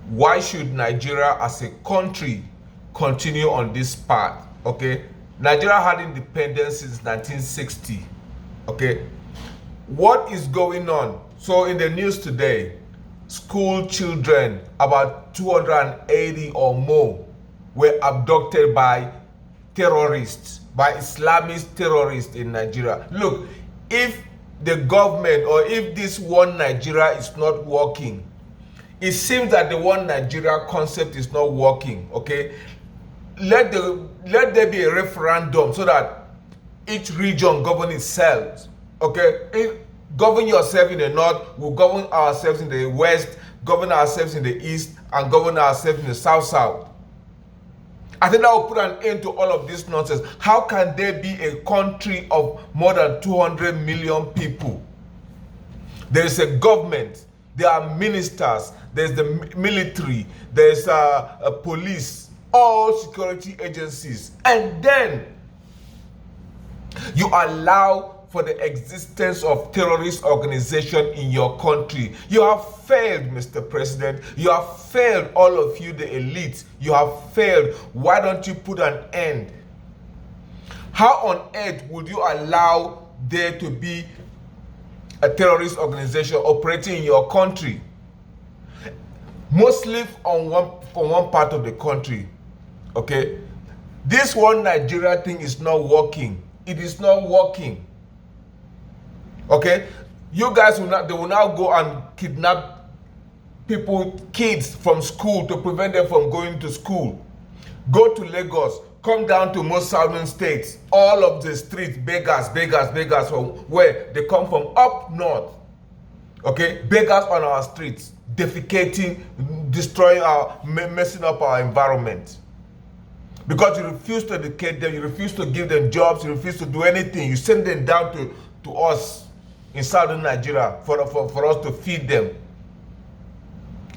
why should Nigeria as a country continue on this path? Okay, Nigeria had independence since 1960. Okay, what is going on? So in the news today, school children, about 280 or more, were abducted by terrorists, by Islamist terrorists in Nigeria. Look, if the government or if this one Nigeria is not working, it seems that the one Nigeria concept is not working. Okay, let there be a referendum so that each region govern itself. Okay, govern yourself in the north, we'll govern ourselves in the west, govern ourselves in the east, and govern ourselves in the south. I think that will put an end to all of this nonsense. How can there be a country of more than 200 million people? There is a government, there are ministers, there's the military, there's a police, all security agencies, and then you allow for the existence of terrorist organization in your country. You have failed, Mr. President. You have failed, all of you, the elite. You have failed. Why don't you put an end? How on earth would you allow there to be a terrorist organization operating in your country? Mostly on one part of the country. Okay? This one Nigeria thing is not working. It is not working. Okay, you guys they will now go and kidnap kids from school to prevent them from going to school. Go to Lagos, come down to most southern states, all of the streets, beggars from where they come from, up north. Okay, beggars on our streets, defecating, destroying messing up our environment. Because you refuse to educate them, you refuse to give them jobs, you refuse to do anything. You send them down to us in southern Nigeria for us to feed them.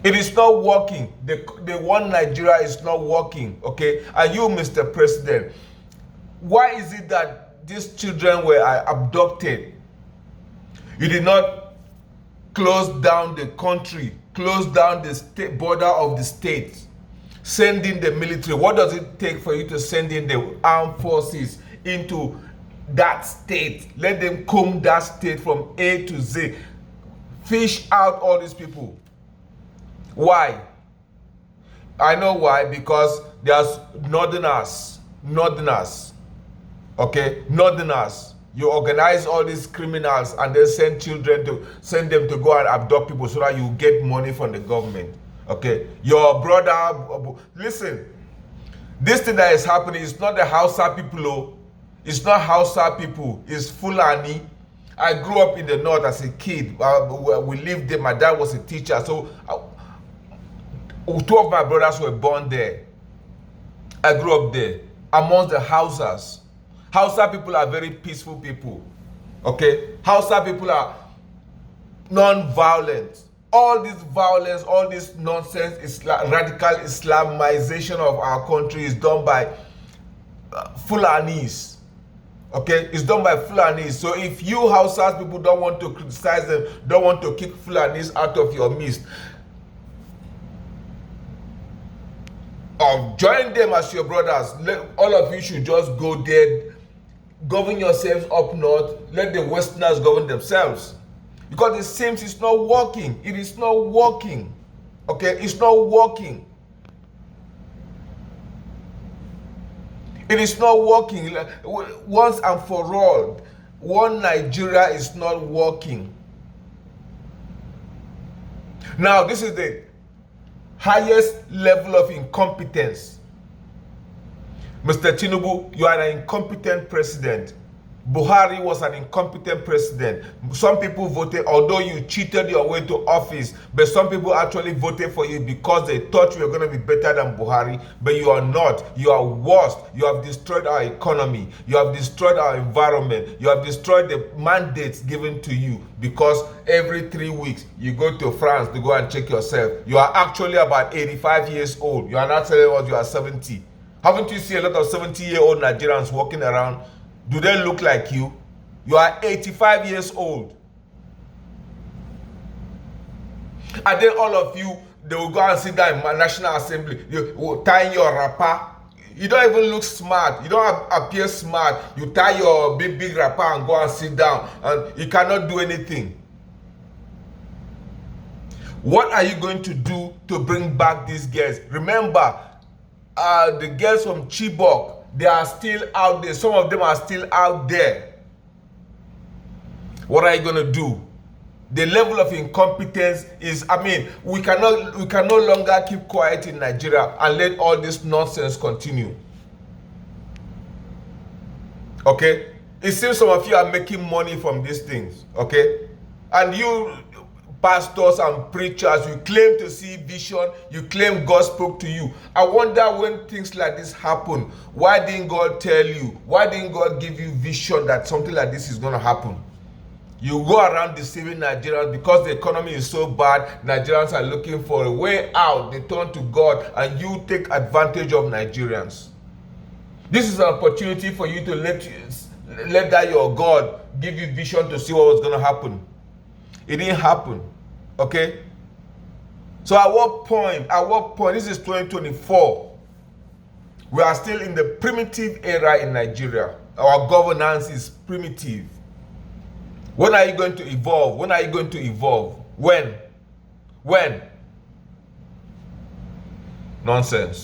It is not working. The one Nigeria is not working. Okay, and you, Mr. President, why is it that these children were abducted? You did not close down the country, close down the border of the state, send in the military. What does it take for you to send in the armed forces into that state? Let them comb that state from A to Z. Fish out all these people. Why? I know why. Because there's northerners. Okay, northerners. You organize all these criminals and then send them to go and abduct people so that you get money from the government. Okay, your brother. Listen, this thing that is happening is not the Hausa people. Oh. It's not Hausa people, it's Fulani. I grew up in the north as a kid. We lived there. My dad was a teacher. So two of my brothers were born there. I grew up there amongst the Hausas. Hausa people are very peaceful people. Okay? Hausa people are non-violent. All this violence, all this nonsense, radical Islamization of our country is done by Fulanis. Okay, it's done by Fulanis. So if you Hausas people don't want to criticize them, don't want to kick Fulanis out of your midst, join them as your brothers. All of you should just go there, govern yourselves up north, let the Westerners govern themselves. Because it seems it's not working. It is not working. Okay, it's not working. It is not working. Once and for all, one Nigeria is not working. Now, this is the highest level of incompetence. Mr. Tinubu, you are an incompetent president. Buhari was an incompetent president. Some people voted, although you cheated your way to office, but some people actually voted for you because they thought you were going to be better than Buhari, but you are not. You are worse. You have destroyed our economy. You have destroyed our environment. You have destroyed the mandates given to you because every 3 weeks you go to France to go and check yourself. You are actually about 85 years old. You are not telling us you are 70. Haven't you seen a lot of 70-year-old Nigerians walking around? Do they look like you? You are 85 years old. And then all of you they will go and sit down in my National Assembly. You will tie your wrapper. You don't even look smart. You don't appear smart. You tie your big wrapper and go and sit down, and you cannot do anything. What are you going to do to bring back these girls? Remember, the girls from Chibok, they are still out there. Some of them are still out there. What are you going to do? The level of incompetence is, I mean, we can no longer keep quiet in Nigeria and let all this nonsense continue. Okay? It seems some of you are making money from these things. Okay? And you pastors and preachers, you claim to see vision, you claim God spoke to you. I wonder, when things like this happen, why didn't God tell you? Why didn't God give you vision that something like this is going to happen? You go around deceiving Nigerians because the economy is so bad. Nigerians are looking for a way out. They turn to God, and you take advantage of Nigerians. This is an opportunity for you to let that your God give you vision to see what was going to happen. It didn't happen. Okay? So at what point, this is 2024, we are still in the primitive era in Nigeria. Our governance is primitive. When are you going to evolve? When are you going to evolve? When? Nonsense.